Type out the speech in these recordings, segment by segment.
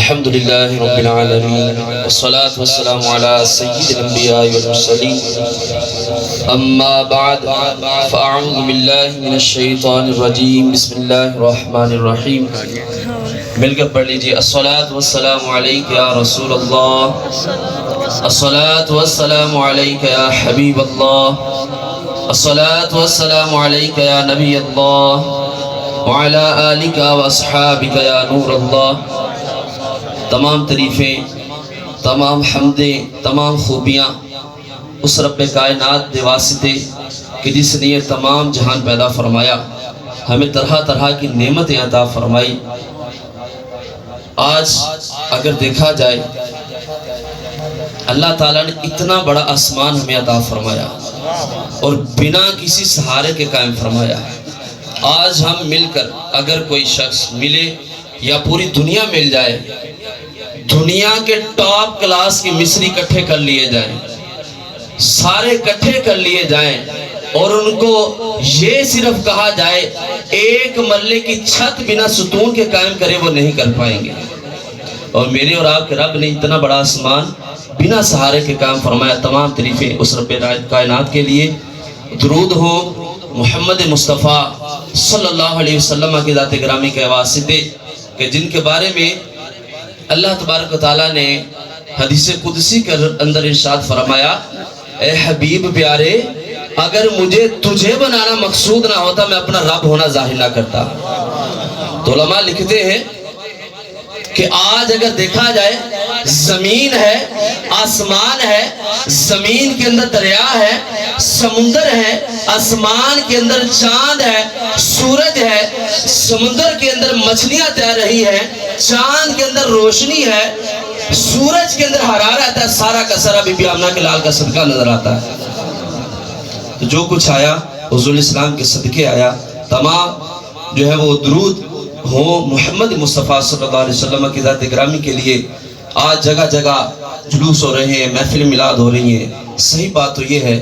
الحمد لله رب العالمين والصلاة والسلام على سيد الأنبياء والمرسلين أما بعد فأعوذ بالله من الشيطان الرجيم بسم الله الرحمن الرحيم مل کر پڑھ لیجئے الصلاة والسلام علیک یا رسول اللہ، الصلاة والسلام علیک یا حبیب اللہ، الصلاة والسلام علیک یا نبی اللہ وعلی آلک واصحابک یا نور اللہ۔ تمام تعریفیں، تمام حمدیں، تمام خوبیاں اس رب کائنات دے واسطے کہ جس نے یہ تمام جہان پیدا فرمایا، ہمیں طرح طرح کی نعمتیں عطا فرمائی۔ آج اگر دیکھا جائے اللہ تعالیٰ نے اتنا بڑا آسمان ہمیں عطا فرمایا اور بنا کسی سہارے کے قائم فرمایا۔ آج ہم مل کر اگر کوئی شخص ملے یا پوری دنیا مل جائے، دنیا کے ٹاپ کلاس کی مصری کٹھے کر لیے جائیں، سارے کٹھے کر لیے جائیں اور ان کو یہ صرف کہا جائے ایک مرلے کی چھت بنا ستون کے قائم کرے، وہ نہیں کر پائیں گے۔ اور میرے اور آپ کے رب نے اتنا بڑا آسمان بنا سہارے کے قائم فرمایا۔ تمام تعریفیں اس رب کائنات کے لیے۔ درود ہو محمد مصطفیٰ صلی اللہ علیہ وسلم کی ذات گرامی کے واسطے کہ جن کے بارے میں اللہ تبارک و تعالیٰ نے حدیث قدسی کے اندر ارشاد فرمایا، اے حبیب پیارے، اگر مجھے تجھے بنانا مقصود نہ ہوتا میں اپنا رب ہونا ظاہر نہ کرتا۔ تو علماء لکھتے ہیں کہ آج اگر دیکھا جائے زمین ہے، آسمان ہے، زمین کے اندر دریا ہے، سمندر ہے، آسمان کے اندر چاند ہے، سورج ہے، سمندر کے اندر مچھلیاں تیر رہی ہیں، چاند کے اندر روشنی ہے، سورج کے اندر حرارت ہے، سارا کا سارا بی بی آمنہ کے لال کا صدقہ نظر آتا ہے۔ تو جو کچھ آیا حضور الاسلام کے صدقے آیا۔ تمام جو ہے وہ درود ہو محمد مصطفیٰ صلی اللہ علیہ وسلم کی ذات گرامی کے لیے۔ آج جگہ جگہ جلوس ہو رہے ہیں، محفل میلاد ہو رہی ہیں۔ صحیح بات تو یہ ہے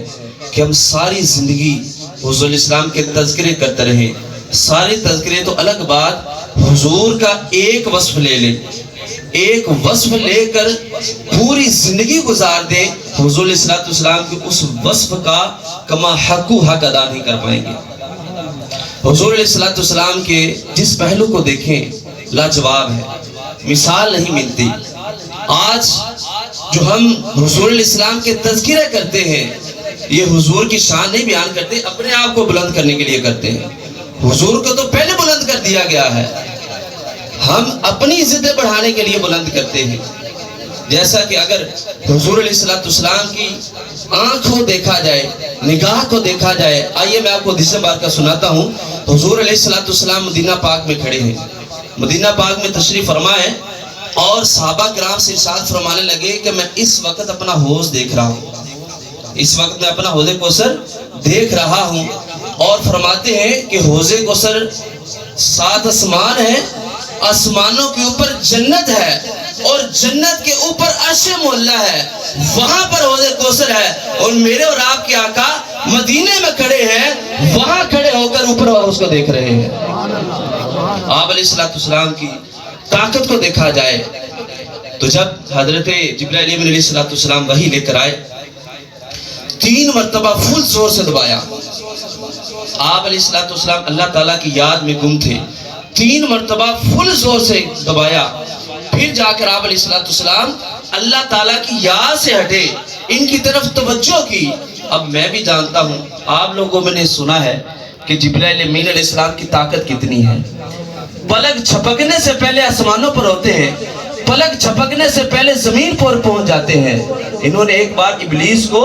کہ ہم ساری زندگی حضور الاسلام کے تذکرے کرتے رہیں۔ سارے تذکرے تو الگ بات، حضور کا ایک وصف لے لیں، ایک وصف لے کر پوری زندگی گزار دیں، حضور علیہ السلام کے اس وصف کا کما حق و حق ادا نہیں کر پائیں گے۔ حضور علیہ السلام کے جس پہلو کو دیکھیں لاجواب ہے، مثال نہیں ملتی۔ آج جو ہم حضور علیہ السلام کے تذکرے کرتے ہیں، یہ حضور کی شان نہیں بیان کرتے، اپنے آپ کو بلند کرنے کے لیے کرتے ہیں۔ حضور کو تو پہلے بلند کر دیا گیا ہے، ہم اپنی عزتیں بڑھانے کے لیے بلند کرتے ہیں۔ جیسا کہ اگر حضور علیہ السلام کی آنکھ کو دیکھا جائے، نگاہ کو دیکھا جائے، آئیے میں آپ کو حدیث بار کا سناتا ہوں۔ حضور علیہ السلام مدینہ پاک میں کھڑے ہیں، مدینہ پاک میں تشریف فرما ہے اور صحابہ کرام سے ارشاد فرمانے لگے کہ میں اس وقت اپنا حوض دیکھ رہا ہوں، اس وقت میں اپنا حوض کوثر دیکھ رہا ہوں، اور فرماتے ہیں کہ حوض کوثر 7 آسمان ہیں، آسمانوں کے اوپر جنت ہے اور جنت کے اوپر عرش معلیٰ ہے، وہاں پر حوض کوثر ہے، اور میرے اور آپ کے آقا مدینے میں کھڑے ہیں، وہاں کھڑے ہو کر اوپر حوض کو دیکھ رہے ہیں۔ آپ علیہ السلام کی طاقت کو دیکھا جائے تو جب حضرت جبرائیل امین علیہ السلام وحی لے کر آئے، 3 مرتبہ فل زور سے دبایا۔ آپ علیہ السلام اللہ تعالیٰ کی یاد میں گم تھے، 3 مرتبہ فل زور سے دبایا، پھر جا کر آپ علیہ السلام اللہ تعالیٰ کی یاد سے ہٹے، ان کی طرف توجہ کی۔ اب میں بھی جانتا ہوں، آپ لوگوں میں نے سنا ہے کہ جبرائیل امین علیہ السلام کی طاقت کتنی ہے۔ پلک جھپکنے سے پہلے آسمانوں پر ہوتے ہیں، پلک جھپکنے سے پہلے زمین پر پہنچ جاتے ہیں۔ انہوں نے ایک بار ابلیس کو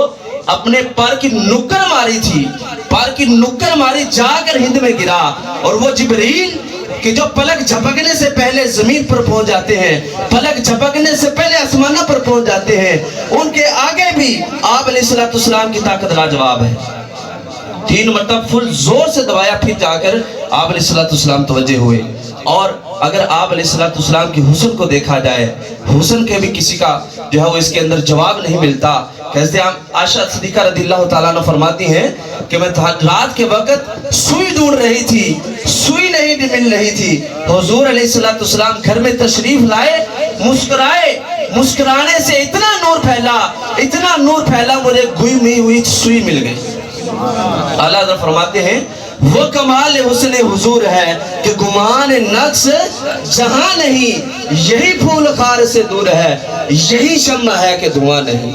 اپنے پر کی نکر ماری تھی، پر کی نکر ماری، جا کر ہند میں گرا، اور وہ جبریل کہ جو پلک جھپکنے سے پہلے زمین پر پہنچ جاتے ہیں، پلک جھپکنے سے پہلے آسمانوں پر پہنچ جاتے ہیں، ان کے آگے بھی آپ علیہ السلام کی طاقت لاجواب ہے۔ 3 مرتبہ فل زور سے دبایا، پھر جا کر آپ علیہ السلام توجہ ہوئے۔ اور اگر آپ علیہ السلام کی حسن کو دیکھا جائے، حسن کے بھی کسی کا جو ہے وہ اس کے اندر جواب نہیں ملتا۔ کہتے ہیں عائشہ صدیقہ رضی اللہ تعالیٰ عنہ فرماتی ہیں کہ میں رات کے وقت سوئی ڈھونڈ رہی تھی، سوئی نہیں کہیں بھی مل رہی تھی، حضور علیہ السلام گھر میں تشریف لائے، مسکرائے، مسکرانے سے اتنا نور پھیلا مجھے گھمی ہوئی سوئی مل گئی۔ اعلیٰ حضرت فرماتے ہیں وہ کمال حسن حضور ہے کہ گمان نقص جہاں نہیں، یہی پھول خار سے دور ہے، یہی شمع ہے کہ دھواں نہیں۔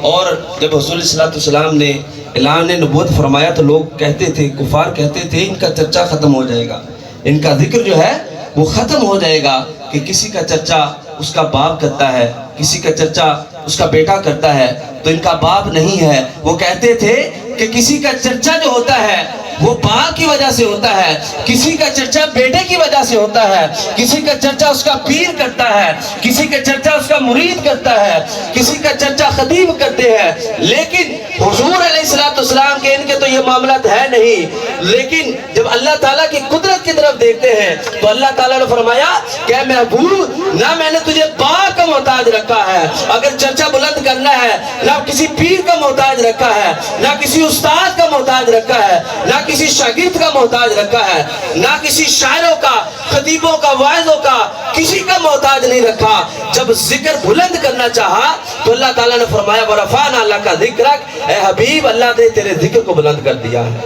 اور جب حضور صلی اللہ علیہ وسلم نے اعلان نبوت فرمایا تو لوگ کہتے تھے، کفار کہتے تھے ان کا چرچا ختم ہو جائے گا، ان کا ذکر جو ہے وہ ختم ہو جائے گا، کہ کسی کا چرچا اس کا باپ کرتا ہے، کسی کا چرچا اس کا بیٹا کرتا ہے تو ان کا باپ نہیں ہے۔ وہ کہتے تھے کہ کسی کا چرچا جو ہوتا ہے وہ باپ کی وجہ سے ہوتا ہے، کسی کا چرچا بیٹے کی وجہ سے ہوتا ہے، کسی کا چرچا اس کا پیر کرتا ہے، کسی کا چرچا اس کا مرید کرتا ہے، کسی کا چرچا خطیب کرتے ہیں۔ لیکن حضور علیہ السلام کے ان کے تو یہ معاملات ہے نہیں۔ لیکن جب اللہ تعالیٰ کی قدرت کی طرف دیکھتے ہیں تو اللہ تعالیٰ نے فرمایا کہ اے محبوب، نہ میں نے تجھے باپ کا محتاج رکھا ہے اگر چرچا بلند کرنا ہے، نہ کسی پیر کا محتاج رکھا ہے، نہ کسی استاد کا محتاج رکھا ہے، نہ کسی شاگرد کا محتاج رکھا ہے، نہ کسی شاعروں کا، خطیبوں کا، واعظوں کا، کسی کا محتاج نہیں رکھا۔ جب ذکر بلند کرنا چاہا تو اللہ تعالیٰ نے فرمایا وَرَفَعْنَا لَكَ ذِكْرَكَ، اے حبیب اللہ نے تیرے ذکر کو بلند کر دیا ہے۔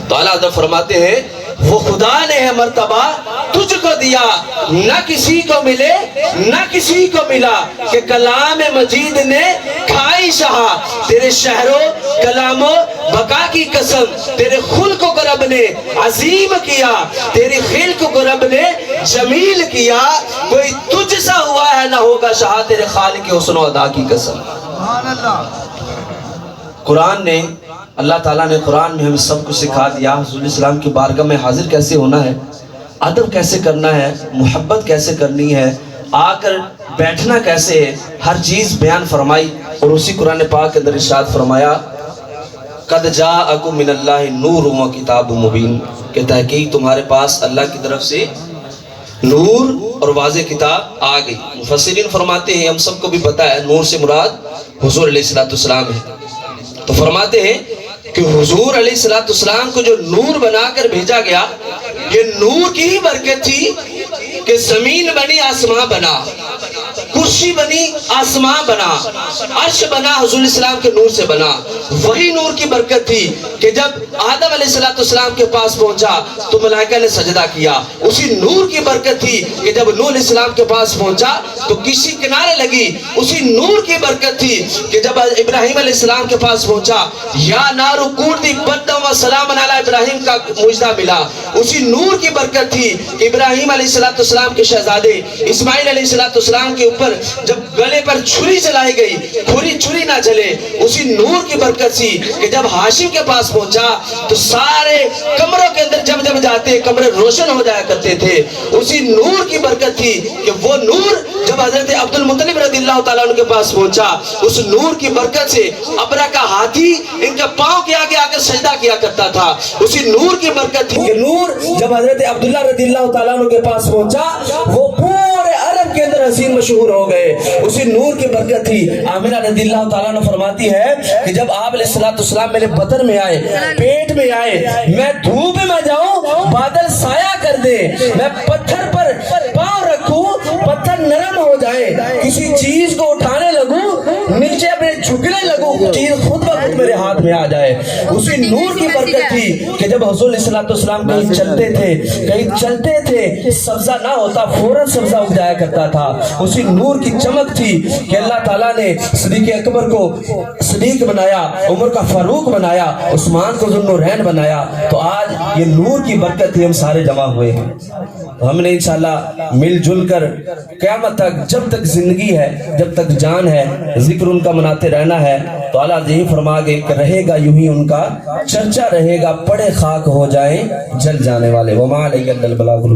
تو اللہ حضرت فرماتے ہیں وہ خدا نے ہے مرتبہ تجھ کو دیا، نہ کسی کو ملے نہ کسی کو ملا، کہ کلام مجید نے کھائی شہا، تیرے شہروں کلاموں بقا کی قسم، تیرے خلق کو رب نے عظیم کیا، تیری خلق کو رب نے جمیل کیا، کوئی تجھ سا ہوا ہے نہ ہوگا شہا، تیرے خالق حسن و ادا کی قسم۔ قرآن نے، اللہ تعالیٰ نے قرآن میں ہمیں سب کو سکھا دیا حضور السلام کی بارگاہ میں حاضر کیسے ہونا ہے، ادب کیسے کرنا ہے، محبت کیسے کرنی ہے، آ کر بیٹھنا کیسے ہے، ہر چیز بیان فرمائی۔ اور اسی قرآن پاک کے اندر ارشاد فرمایا قد جاءکم من اللہ نور و کتاب مبین، کہ تحقیق تمہارے پاس اللہ کی طرف سے نور اور واضح کتاب آ گئی۔ مفسرین فرماتے ہیں ہم سب کو بھی پتہ ہے نور سے مراد حضور علیہ السلام ہے، تو فرماتے ہیں کہ حضور علیہ السلام کو جو نور بنا کر بھیجا گیا، یہ نور کی ہی برکت تھی کہ زمین بنی آسمان بنا، کرسی بنی آسمان بنا، عرش بنا حضور السلام کے نور سے بنا۔ وہی نور کی برکت تھی کہ جب آدم علیہ السلام کے پاس پہنچا تو ملائکہ نے سجدہ کیا، اسی نور کی برکت تھی کہ جب نوح علیہ السلام کے پاس پہنچا تو کسی کنارے لگی، اسی نور کی برکت تھی کہ جب ابراہیم علیہ السلام کے پاس پہنچا یا نارو کورتی بدم و سلام علی ابراہیم کا مجدہ ملا، اسی نور کی برکت تھی کہ ابراہیم علیہ السلام کے شہزادے اسماعیل علیہ السلام کے اوپر جب گلے پر چھری چلائی گئی چھری نہ چلے، اسی نور کی برکت تھی کہ جب ہاشم کے پاس پہنچا تو سارے کمروں کے اندر جب جاتے کمرے روشن ہو جایا کرتے تھے، اسی نور کی برکت تھی کہ وہ نور جب حضرت عبد المطلب رضی اللہ تعالیٰ عنہ کے پاس پہنچا، اس نور کی برکت سے ابرہ کا ہاتھی ان کے پاؤں کے آگے آ کر سجدہ کیا کرتا تھا، اسی نور کی برکت تھی کہ نور جب حضرت عبداللہ رضی اللہ تعالیٰ عنہ کے پاس پہنچا وہ پورے عرب کے اندر حسین مشہور ہو گئے، اسی نور کی برکت تھی۔ آمنہ رضی اللہ تعالیٰ عنہ فرماتی ہے کہ جب آپ علیہ السلام میرے بطن میں آئے، پیٹ میں آئے، میں دھوپ میں جاؤں بادل سایہ کر دے، میں پتھر پر پاؤں رکھوں پتھر نرم ہو جائے، کسی چیز کو اٹھانے لگوں نیچے اپنے جھکنے لگوں چیز خود بخود میرے ہاتھ میں آ جائے، اسی نور کی برکت تھی کہ جب حضور علیہ السلام کہیں چلتے تھے سبزہ نہ ہوتا فوراً سبزہ اگ جایا کرتا تھا، اسی نور کی چمک تھی کہ اللہ تعالیٰ نے صدیق اکبر کو صدیق بنایا، عمر کا فاروق بنایا، عثمان کو ذوالنورین بنایا۔ تو آج یہ نور کی برکت ہی ہم سارے جمع ہوئے ہیں، ہم نے انشاءاللہ مل جل کر قیامت تک جب تک زندگی ہے جب تک جان ہے ذکر ان کا مناتے رہنا ہے۔ تو اللہ یہی فرما گئے کہ رہے گا یوں ہی ان کا چرچا رہے گا، پڑے خاک ہو جائیں جل جانے والے۔ وما علیہ البلاغ۔